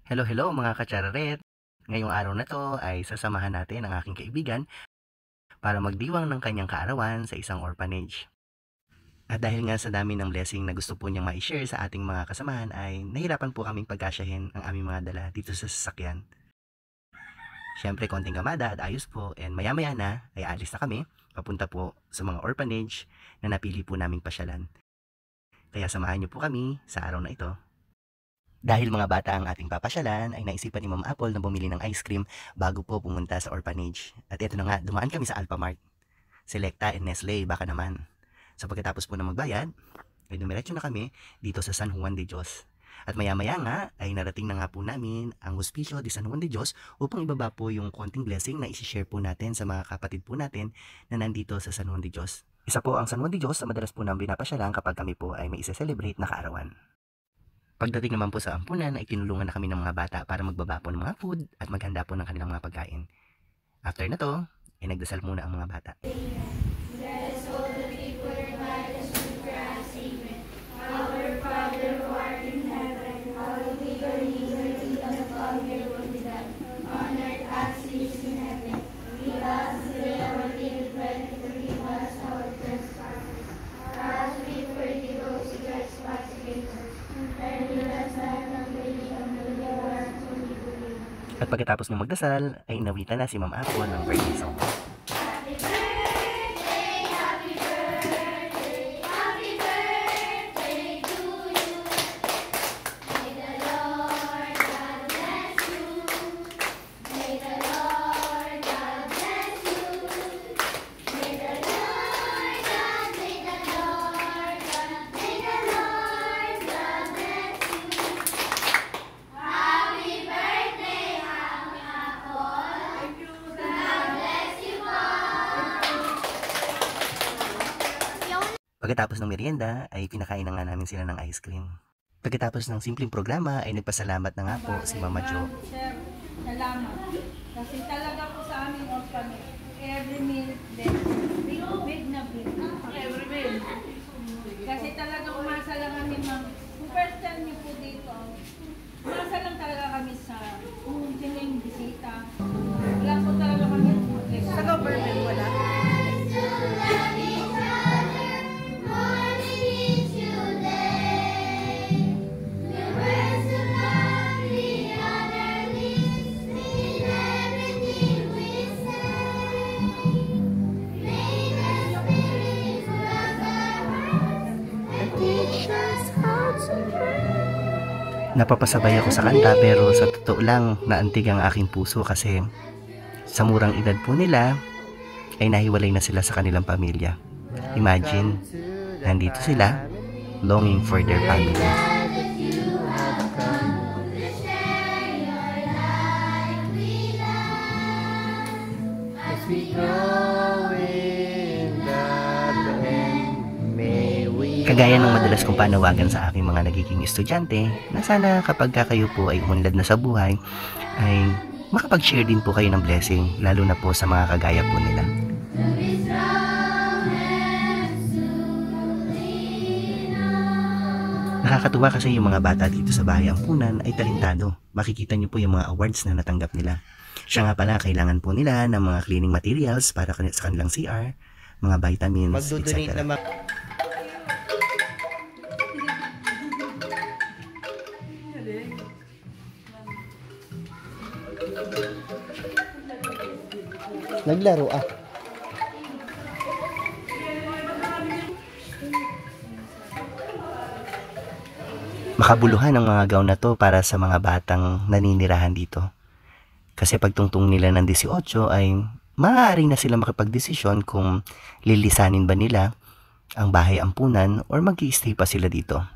Hello mga katsararet! Ngayong araw na to ay sasamahan natin ang aking kaibigan para magdiwang ng kanyang kaarawan sa isang orphanage. At dahil nga sa dami ng blessing na gusto po niyang ma-share sa ating mga kasamahan ay nahirapan po kaming pagkasyahin ang aming mga dala dito sa sasakyan. Siyempre konting kamada at ayos po, and maya-maya na ay alis na kami papunta po sa mga orphanage na napili po naming pasyalan. Kaya samahan niyo po kami sa araw na ito. Dahil mga bata ang ating papasyalan, ay naisipan ni Ma'am Apple na bumili ng ice cream bago po pumunta sa orphanage. At ito na nga, dumaan kami sa Alphamart. Selecta and Nestle, baka naman. So pagkatapos po na magbayad, ay dumiretso na kami dito sa San Juan de Dios. At maya-maya nga, ay narating na nga po namin ang Hospicio de San Juan de Dios upang ibaba po yung konting blessing na isi-share po natin sa mga kapatid po natin na nandito sa San Juan de Dios. Isa po ang San Juan de Dios na madalas po namin pinapasyalan kapag kami po ay may isa-celebrate na kaarawan. Pagdating naman po sa ampunan ay tinulungan na kami ng mga bata para magbaba po ng mga food at maghanda po ng kanilang mga pagkain. After na to, ay nagdasal muna ang mga bata. At pagkatapos ng magdasal, ay inawitan na si Ma'am Apple ng birthday song. Pagkatapos ng merienda, ay pinakain na nga namin sila ng ice cream. Pagkatapos ng simpleng programa, ay nagpasalamat na nga po si Mama Jo. Sir, salamat. Kasi talaga po sa aming orphanage, every meal, big na big. Every meal. Kasi talaga umasa lang kami, ma'am. Kung first time niyo po dito, umasa lang talaga kami sa sining bisita. Wala po talaga kami. Sa government, wala. Napapasabay ako sa kanta pero sa totoo lang naantig ang aking puso kasi sa murang edad po nila ay nahiwalay na sila sa kanilang pamilya. Imagine, nandito sila longing for their family. Kagaya ng madalas kong panawagan sa aking mga nagiging estudyante na sana kapag kayo po ay umunlad na sa buhay ay makapag-share din po kayo ng blessing, lalo na po sa mga kagaya po nila. Nakakatuwa kasi yung mga bata dito sa bahay ampunan ay talentado. Makikita niyo po yung mga awards na natanggap nila. Siya nga pala, kailangan po nila ng mga cleaning materials para sa kanilang CR, mga vitamins, etc. Naglaro ah. Makabuluhan ang mga gown na to para sa mga batang naninirahan dito. Kasi pagtungtong nila ng 18 ay maaari na sila makipagdesisyon kung lilisanin ba nila ang bahay ampunan or mag-i-stay pa sila dito.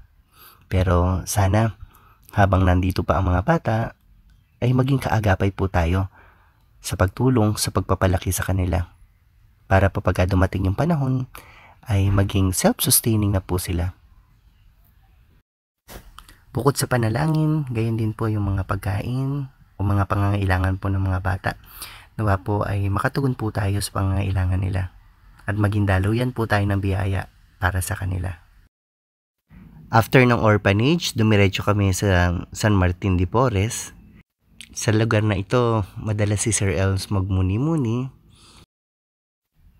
Pero sana habang nandito pa ang mga bata ay maging kaagapay po tayo sa pagtulong sa pagpapalaki sa kanila para kapag dumating yung panahon ay maging self-sustaining na po sila. Bukod sa panalangin, gayon din po yung mga pagkain o mga pangangailangan po ng mga bata. Nawa po ay makatugon po tayo sa pangangailangan nila at maging daluyan po tayo ng biyaya para sa kanila. After ng orphanage, dumiretso kami sa San Martin de Porres Sa lugar na ito, madalas si Sir Els magmuni-muni.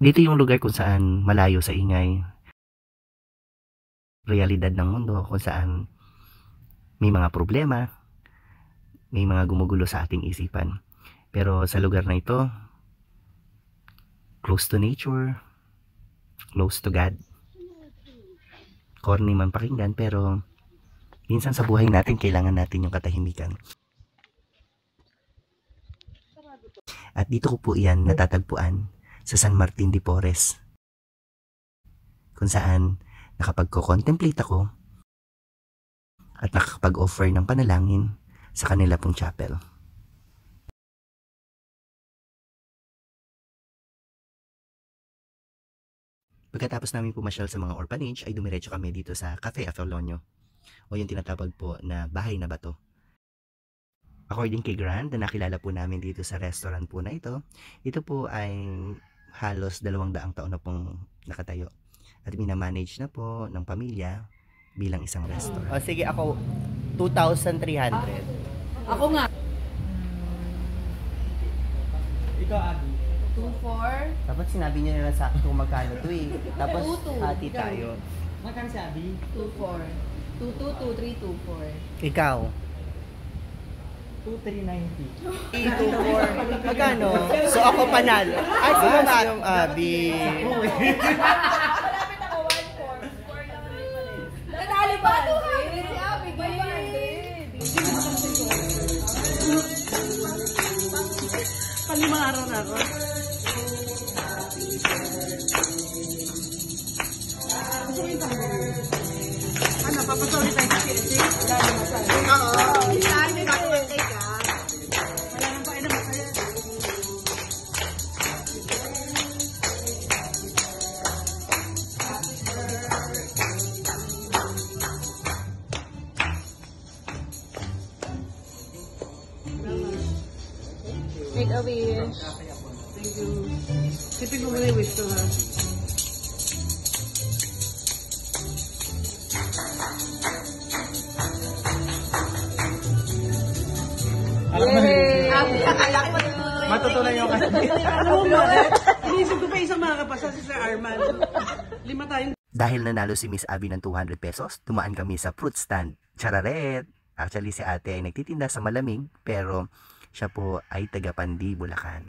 Dito yung lugar kung saan malayo sa ingay, realidad ng mundo, kung saan may mga problema, may mga gumugulo sa ating isipan. Pero sa lugar na ito, close to nature, close to God. Corny man pakinggan, pero minsan sa buhay natin, kailangan natin yung katahimikan. At dito ko po yan natatagpuan sa San Martin de Porres, kung saan nakapagko-contemplate ako at nakakapag-offer ng panalangin sa kanila pong chapel. Pagkatapos namin pumasyal sa mga orphanage, ay dumiretso kami dito sa Cafe Apollonio, o yung tinatawag po na Bahay na Bato. According kay Grant, na nakilala po namin dito sa restaurant po na ito po ay halos 200 taon na pong nakatayo. At minamanage na po ng pamilya bilang isang restaurant. O sige, ako 2,300. Ako nga. Ikaw, Abby. 2,400. Dapat sinabi niya nila sa akin kung magkano to eh. Tapos 2,200. hati tayo. Magkano si Abby? 2,400. 2,200, 2,300, 2,400. Ikaw? 2,390. 2,400. Magkano? So ako panalo. Ay, si Ma'am yung Abby. Nanalo ba? 200 si Abby. 500. Palimang araw na ako. Gusto ko yung tanong. Ano, papasoli tayo sa KFC? Oo. Saan may makapagay ka? Wala nang pa na masaya. Make a wish. Thank you. Sipin mo muna yung wish ko, ha? Matutunan yung kasi. Alam mo ba? Inisip ko pa isang makakapasa si Sir Arman. 5 tayong. Dahil nanalo si Miss Abby ng 200 pesos, tumaan kami sa fruit stand. Chararet! Actually si ate ay nagtitinda sa Malamig, pero siya po ay taga Pandi, Bulacan.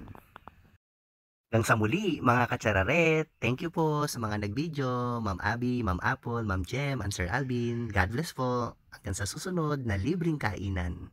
Hanggang sa muli, mga kachararet, thank you po sa mga nag-video, Ma'am Abby, Ma'am Apple, Ma'am Jem, and Sir Alvin. God bless po. Hanggang sa susunod na libreng kainan.